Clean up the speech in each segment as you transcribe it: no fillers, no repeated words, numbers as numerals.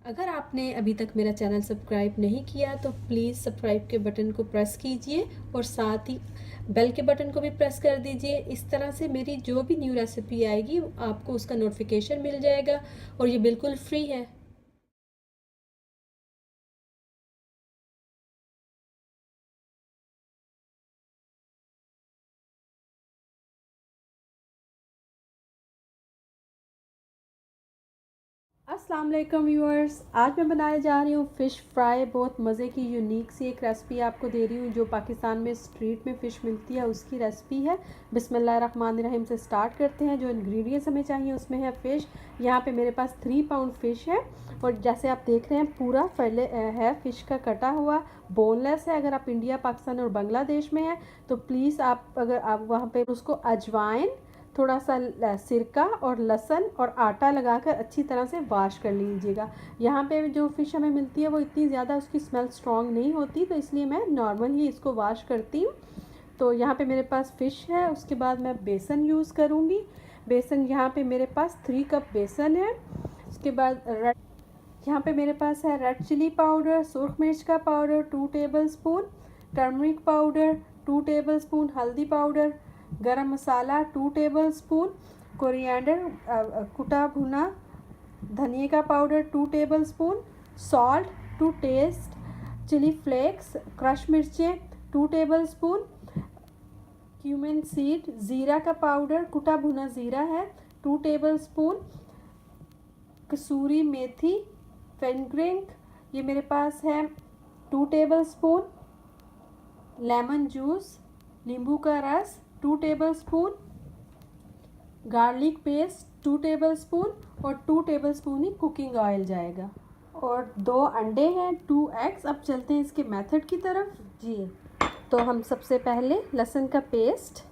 अगर आपने अभी तक मेरा चैनल सब्सक्राइब नहीं किया तो प्लीज़ सब्सक्राइब के बटन को प्रेस कीजिए और साथ ही बेल के बटन को भी प्रेस कर दीजिए। इस तरह से मेरी जो भी न्यू रेसिपी आएगी आपको उसका नोटिफिकेशन मिल जाएगा और ये बिल्कुल फ्री है। अस्सलाम वालेकुम व्यूअर्स, आज मैं बनाने जा रही हूँ फ़िश फ्राई। बहुत मज़े की यूनिक सी एक रेसिपी आपको दे रही हूँ जो पाकिस्तान में स्ट्रीट में फ़िश मिलती है उसकी रेसिपी है। बिस्मिल्लाहिर्रहमानिर्रहीम से स्टार्ट करते हैं। जो इंग्रेडिएंट्स हमें चाहिए उसमें है फ़िश। यहाँ पे मेरे पास 3 पाउंड फ़िश है और जैसे आप देख रहे हैं पूरा पहले है फ़िश का कटा हुआ, बोनलेस है। अगर आप इंडिया, पाकिस्तान और बांग्लादेश में हैं तो प्लीज़ अगर आप वहाँ पर उसको अजवाइन, थोड़ा सा सिरका और लहसुन और आटा लगाकर अच्छी तरह से वॉश कर लीजिएगा। यहाँ पे जो फ़िश हमें मिलती है वो इतनी ज़्यादा उसकी स्मेल स्ट्रॉन्ग नहीं होती, तो इसलिए मैं नॉर्मल ही इसको वॉश करती हूँ। तो यहाँ पे मेरे पास फ़िश है। उसके बाद मैं बेसन यूज़ करूँगी। बेसन यहाँ पे मेरे पास 3 कप बेसन है। उसके बाद यहाँ पे मेरे पास है रेड चिली पाउडर, सुरख मिर्च का powder 2 table spoon, turmeric powder 2 table spoon, हल्दी पाउडर, गरम मसाला 2 टेबल स्पून, कोरिएंडर कुटा भुना धनिया का powder 2 tablespoon, salt to taste, chilli flakes, crush मिर्चें 2 टेबल स्पून, क्यूमिन सीड, ज़ीरा का पाउडर कुटा भुना ज़ीरा है 2 टेबल स्पून, कसूरी मेथी, फेनग्रिक ये मेरे पास है 2 टेबल स्पून, लेमन जूस, नींबू का रस 2 table spoon, garlic paste 2 table spoon और 2 टेबल स्पून ही कुकिंग ऑयल जाएगा और 2 अंडे हैं, 2 एग्स। अब चलते हैं इसके मेथड की तरफ जी। तो हम सबसे पहले लहसुन का पेस्ट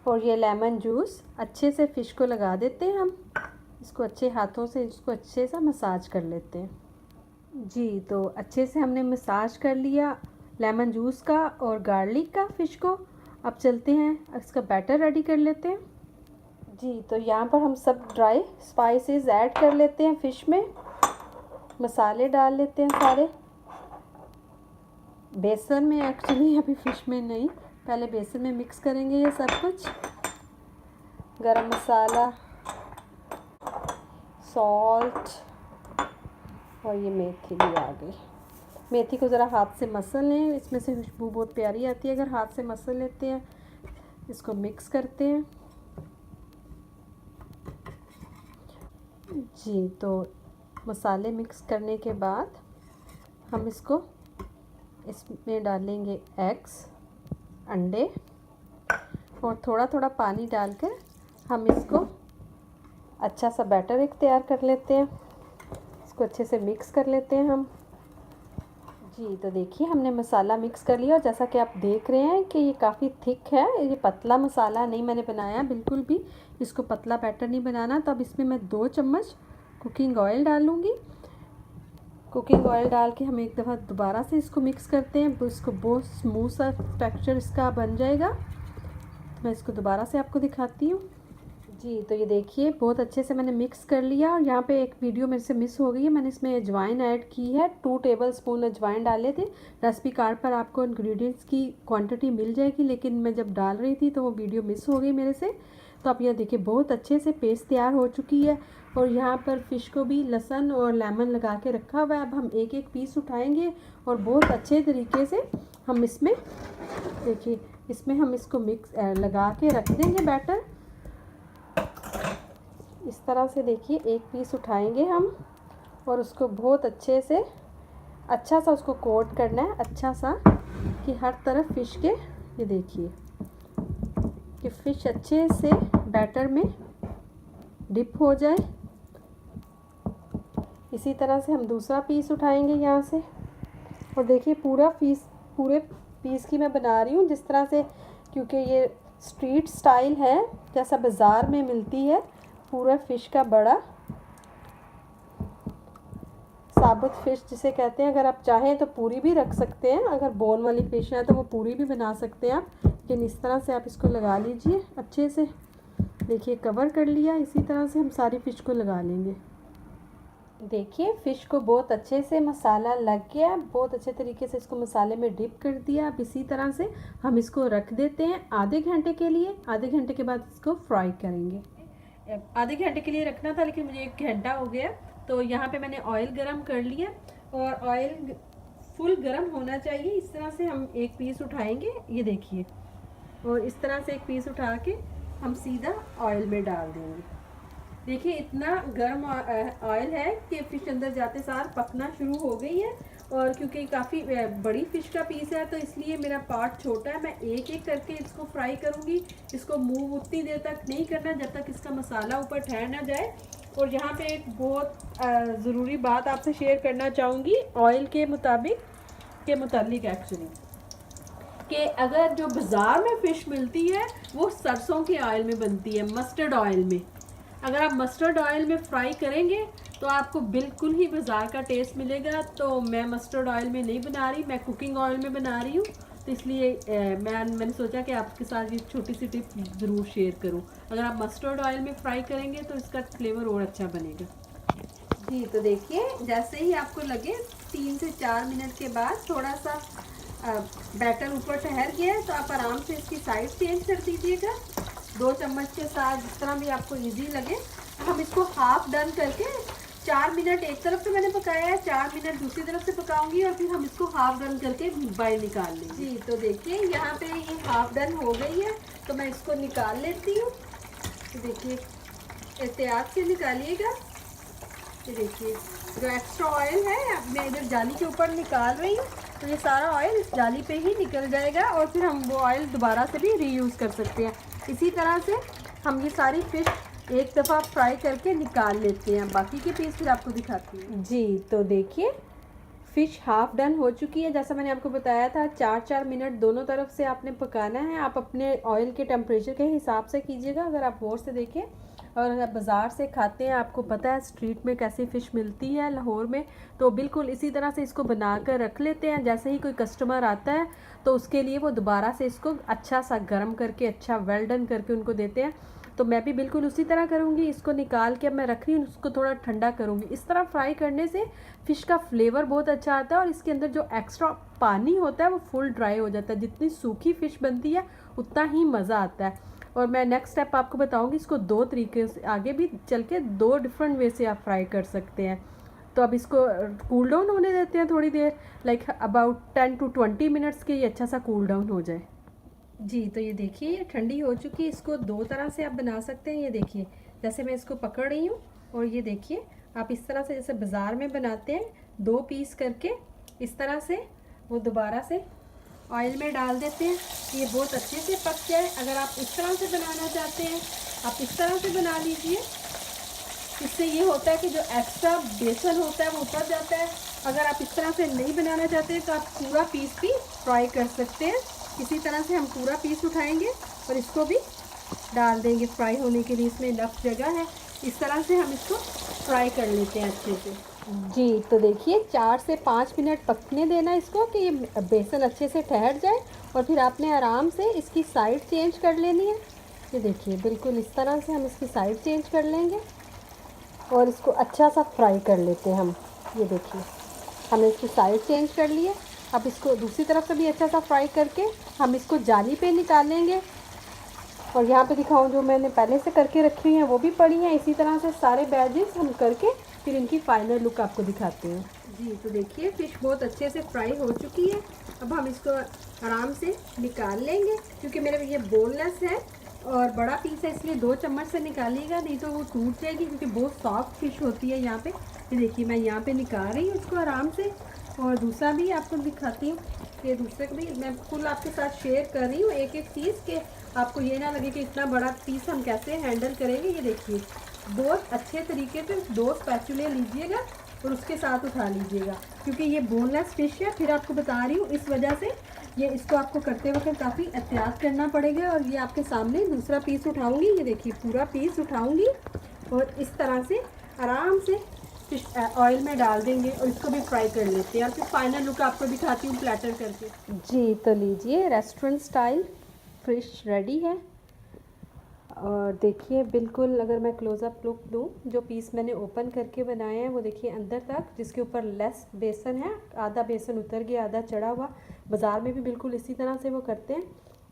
और ये लेमन जूस अच्छे से फ़िश को लगा देते हैं। हम इसको अच्छे हाथों से इसको अच्छे से मसाज कर लेते हैं जी। तो अच्छे से हमने मसाज कर लिया लेमन जूस का और गार्लिक का फ़िश को। अब चलते हैं इसका बैटर रेडी कर लेते हैं जी। तो यहाँ पर हम सब ड्राई स्पाइसेस ऐड कर लेते हैं फ़िश में, मसाले डाल लेते हैं सारे बेसन में। एक्चुअली अभी फ़िश में नहीं, पहले बेसन में मिक्स करेंगे ये सब कुछ। गरम मसाला, सॉल्ट और ये मेथी भी आ गई। मेथी को ज़रा हाथ से मसल लें, इसमें से खुशबू बहुत प्यारी आती है अगर हाथ से मसल लेते हैं। इसको मिक्स करते हैं जी। तो मसाले मिक्स करने के बाद हम इसमें डालेंगे एग्स, अंडे और थोड़ा थोड़ा पानी डालकर हम इसको अच्छा सा बैटर एक तैयार कर लेते हैं। इसको अच्छे से मिक्स कर लेते हैं हम जी। तो देखिए हमने मसाला मिक्स कर लिया और जैसा कि आप देख रहे हैं कि ये काफ़ी थिक है। ये पतला मसाला नहीं मैंने बनाया बिल्कुल भी, इसको पतला बैटर नहीं बनाना। तो अब इसमें मैं 2 चम्मच कुकिंग ऑयल डालूँगी। कुकिंग ऑयल डाल के हम एक दफ़ा दोबारा से इसको मिक्स करते हैं। इसको बहुत स्मूथ सा टेक्सचर इसका बन जाएगा। तो मैं इसको दोबारा से आपको दिखाती हूँ जी। तो ये देखिए बहुत अच्छे से मैंने मिक्स कर लिया और यहाँ पे एक वीडियो मेरे से मिस हो गई है। मैंने इसमें अजवाइन ऐड की है, 2 टेबल स्पून अजवाइन डाले थे। रेसिपी कार्ड पर आपको इंग्रेडिएंट्स की क्वांटिटी मिल जाएगी, लेकिन मैं जब डाल रही थी तो वो वीडियो मिस हो गई मेरे से। तो आप यहाँ देखिए बहुत अच्छे से पेस्ट तैयार हो चुकी है और यहाँ पर फ़िश को भी लहसुन और लेमन लगा के रखा हुआ है। अब हम एक एक पीस उठाएँगे और बहुत अच्छे तरीके से हम इसमें देखिए इसमें हम इसको मिक्स लगा के रख देंगे बैटर। इस तरह से देखिए एक पीस उठाएंगे हम और उसको बहुत अच्छे से अच्छा सा उसको कोट करना है, अच्छा सा कि हर तरफ फ़िश के ये देखिए कि फ़िश अच्छे से बैटर में डिप हो जाए। इसी तरह से हम दूसरा पीस उठाएंगे यहाँ से और देखिए पूरे पीस की मैं बना रही हूँ जिस तरह से, क्योंकि ये स्ट्रीट स्टाइल है जैसा बाज़ार में मिलती है। पूरा फ़िश का बड़ा साबुत फ़िश जिसे कहते हैं। अगर आप चाहें तो पूरी भी रख सकते हैं, अगर बोन वाली फ़िश है तो वो पूरी भी बना सकते हैं आप। लेकिन इस तरह से आप इसको लगा लीजिए अच्छे से। देखिए कवर कर लिया। इसी तरह से हम सारी फ़िश को लगा लेंगे देखिए फ़िश को बहुत अच्छे से मसाला लग गया, बहुत अच्छे तरीके से इसको मसाले में डिप कर दिया। अब इसी तरह से हम इसको रख देते हैं आधे घंटे के लिए। आधे घंटे के बाद इसको फ्राई करेंगे। आधे घंटे के लिए रखना था लेकिन मुझे 1 घंटा हो गया। तो यहाँ पे मैंने ऑयल गरम कर लिया और ऑयल फुल गरम होना चाहिए। इस तरह से हम एक पीस उठाएंगे, ये देखिए, और इस तरह से एक पीस उठा के हम सीधा ऑयल में डाल देंगे। देखिए इतना गर्म ऑयल है कि फ़िश अंदर जाते सार पकना शुरू हो गई है। और क्योंकि काफ़ी बड़ी फ़िश का पीस है तो इसलिए मेरा पार्ट छोटा है। मैं एक एक करके इसको फ्राई करूँगी। इसको मूव उतनी देर तक नहीं करना जब तक इसका मसाला ऊपर ठहर ना जाए। और यहाँ पे एक बहुत ज़रूरी बात आपसे शेयर करना चाहूँगी ऑयल के मुताबिक एक्चुअली, कि अगर जो बाज़ार में फ़िश मिलती है वो सरसों के ऑयल में बनती है, मस्टर्ड ऑयल में। अगर आप मस्टर्ड ऑयल में फ्राई करेंगे तो आपको बिल्कुल ही बाज़ार का टेस्ट मिलेगा। तो मैं मस्टर्ड ऑयल में नहीं बना रही, मैं कुकिंग ऑयल में बना रही हूँ। तो इसलिए मैंने सोचा कि आपके साथ ये छोटी सी टिप ज़रूर शेयर करूँ। अगर आप मस्टर्ड ऑयल में फ्राई करेंगे तो इसका फ्लेवर और अच्छा बनेगा। जी तो देखिए जैसे ही आपको लगे 3 से 4 मिनट के बाद थोड़ा सा बैटर ऊपर ठहर गया है तो आप आराम से इसकी साइड चेंज कर दीजिएगा 2 चम्मच के साथ, जिस तरह भी आपको इजी लगे। हम इसको हाफ डन करके 4 मिनट एक तरफ से मैंने पकाया है, 4 मिनट दूसरी तरफ से पकाऊंगी और फिर हम इसको हाफ डन करके बाहर निकाल लेंगे। जी तो देखिए यहाँ पे ये हाफ डन हो गई है तो मैं इसको निकाल लेती हूँ। तो देखिए एहतियात से निकालिएगा। ये देखिए जो एक्स्ट्रा ऑयल है मैं इधर जाली के ऊपर निकाल रही हूँ तो ये सारा ऑयल इस जाली पे ही निकल जाएगा और फिर हम वो ऑयल दोबारा से भी रीयूज़ कर सकते हैं। इसी तरह से हम ये सारी फ़िश एक दफ़ा फ्राई करके निकाल लेते हैं। बाकी के पीस फिर आपको दिखाती हूँ। जी तो देखिए फ़िश हाफ़ डन हो चुकी है। जैसा मैंने आपको बताया था 4-4 मिनट दोनों तरफ से आपने पकाना है। आप अपने ऑयल के टेम्परेचर के हिसाब से कीजिएगा। अगर आप गौर से देखें और अगर बाज़ार से खाते हैं, आपको पता है स्ट्रीट में कैसी फ़िश मिलती है लाहौर में, तो बिल्कुल इसी तरह से इसको बना कर रख लेते हैं। जैसे ही कोई कस्टमर आता है तो उसके लिए वो दोबारा से इसको अच्छा सा गर्म करके अच्छा वेल डन करके उनको देते हैं। तो मैं भी बिल्कुल उसी तरह करूँगी। इसको निकाल के अब मैं रख रही हूँ, उसको थोड़ा ठंडा करूँगी। इस तरह फ्राई करने से फ़िश का फ्लेवर बहुत अच्छा आता है और इसके अंदर जो एक्स्ट्रा पानी होता है वो फुल ड्राई हो जाता है। जितनी सूखी फ़िश बनती है उतना ही मज़ा आता है। और मैं नेक्स्ट स्टेप आपको बताऊंगी। इसको 2 तरीके से आगे भी चल के 2 डिफरेंट वे से आप फ्राई कर सकते हैं। तो अब इसको कूल डाउन होने देते हैं थोड़ी देर, लाइक अबाउट 10 to 20 मिनट्स के ये अच्छा सा कूल डाउन हो जाए। जी तो ये देखिए ये ठंडी हो चुकी है। इसको 2 तरह से आप बना सकते हैं। ये देखिए जैसे मैं इसको पकड़ रही हूँ और ये देखिए आप इस तरह से जैसे बाज़ार में बनाते हैं 2 पीस करके इस तरह से वो दोबारा से ऑयल में डाल देते हैं। ये बहुत अच्छे से पक जाए। अगर आप इस तरह से बनाना चाहते हैं आप इस तरह से बना लीजिए। इससे ये होता है कि जो एक्स्ट्रा बेसन होता है वो उतर जाता है। अगर आप इस तरह से नहीं बनाना चाहते हैं तो आप पूरा पीस भी फ्राई कर सकते हैं। इसी तरह से हम पूरा पीस उठाएंगे और इसको भी डाल देंगे फ्राई होने के लिए। इसमें इनफ जगह है। इस तरह से हम इसको फ्राई कर लेते हैं अच्छे से। जी तो देखिए 4 से 5 मिनट पकने देना इसको कि ये बेसन अच्छे से ठहर जाए और फिर आपने आराम से इसकी साइड चेंज कर लेनी है। ये देखिए बिल्कुल इस तरह से हम इसकी साइड चेंज कर लेंगे और इसको अच्छा सा फ्राई कर लेते हैं हम। ये देखिए हमने इसकी साइड चेंज कर ली है। अब इसको दूसरी तरफ से भी अच्छा सा फ्राई करके हम इसको जाली पे निकालेंगे। और यहाँ पे दिखाऊँ जो मैंने पहले से करके रखी हैं वो भी पड़ी हैं। इसी तरह से सारे बैजेस हम करके फिर इनकी फाइनल लुक आपको दिखाते हैं। जी तो देखिए फ़िश बहुत अच्छे से फ्राई हो चुकी है। अब हम इसको आराम से निकाल लेंगे क्योंकि मेरे ये बोनलेस है और बड़ा पीस है इसलिए 2 चम्मच से निकालिएगा, नहीं तो वो टूट जाएगी क्योंकि बहुत सॉफ्ट फ़िश होती है। यहाँ पे ये देखिए मैं यहाँ पे निकाल रही हूँ इसको आराम से। और दूसरा भी आपको दिखाती हूँ। ये दूसरे को भी मैं फुल आपके साथ शेयर कर रही हूँ एक एक चीज़ के आपको ये ना लगे कि इतना बड़ा पीस हम कैसे हैंडल करेंगे। ये देखिए बहुत अच्छे तरीके से 2 स्पैचुले लीजिएगा और उसके साथ उठा लीजिएगा क्योंकि ये बोनलेस फ़िश है। फिर आपको बता रही हूँ इस वजह से ये इसको आपको करते वक्त काफ़ी एहतियात करना पड़ेगा। और ये आपके सामने दूसरा पीस उठाऊँगी। ये देखिए पूरा पीस उठाऊँगी और इस तरह से आराम से फिश ऑयल में डाल देंगे और इसको भी फ्राई कर लेते हैं। और फिर फाइनल लुक आपको दिखाती हूँ प्लेटर करके। जी तो लीजिए रेस्टोरेंट स्टाइल फ़िश रेडी है और देखिए बिल्कुल, अगर मैं क्लोज़अप लुक दूँ, जो पीस मैंने ओपन करके बनाए हैं वो देखिए अंदर तक, जिसके ऊपर लेस बेसन है, आधा बेसन उतर गया आधा चढ़ा हुआ। बाज़ार में भी बिल्कुल इसी तरह से वो करते हैं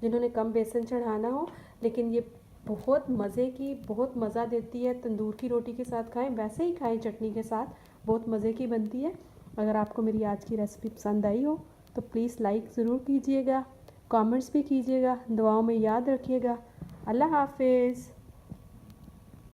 जिन्होंने कम बेसन चढ़ाना हो। लेकिन ये बहुत मज़े की, बहुत मज़ा देती है। तंदूर की रोटी के साथ खाएं, वैसे ही खाएं चटनी के साथ, बहुत मज़े की बनती है। अगर आपको मेरी आज की रेसिपी पसंद आई हो तो प्लीज़ लाइक ज़रूर कीजिएगा, कमेंट्स भी कीजिएगा, दुआओं में याद रखिएगा। अल्लाह हाफिज़।